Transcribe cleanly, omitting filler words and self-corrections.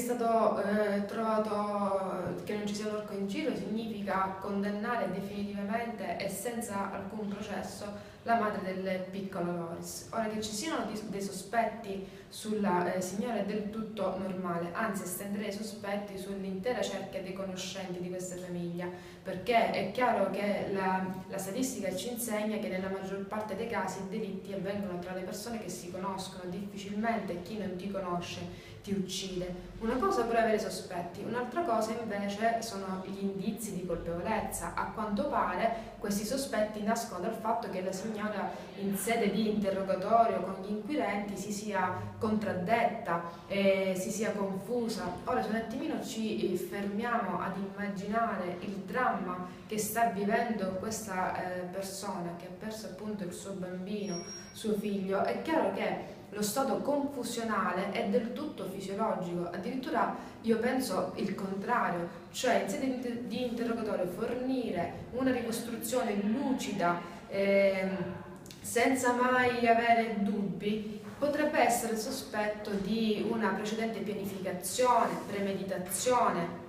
stato trovato che non ci sia l'orco in giro significa condannare definitivamente e senza alcun processo la madre del piccolo Loris. Ora, che ci siano dei sospetti sulla signora è del tutto normale, anzi estenderei i sospetti sull'intera cerchia dei conoscenti di questa famiglia, perché è chiaro che la statistica ci insegna che nella maggior parte dei casi i delitti avvengono tra le persone che si conoscono. Difficilmente chi non ti conosce ti uccide. Una cosa però è avere sospetti, un'altra cosa invece sono gli indizi di colpevolezza. A quanto pare questi sospetti nascono dal fatto che la signora in sede di interrogatorio con gli inquirenti si sia contraddetta, si sia confusa. Ora, se un attimino ci fermiamo ad immaginare il dramma che sta vivendo questa persona che ha perso appunto il suo bambino, suo figlio, è chiaro che lo stato confusionale è del tutto fisiologico. Addirittura io penso il contrario, cioè in sede di interrogatorio fornire una ricostruzione lucida, senza mai avere dubbi, potrebbe essere il sospetto di una precedente pianificazione, premeditazione.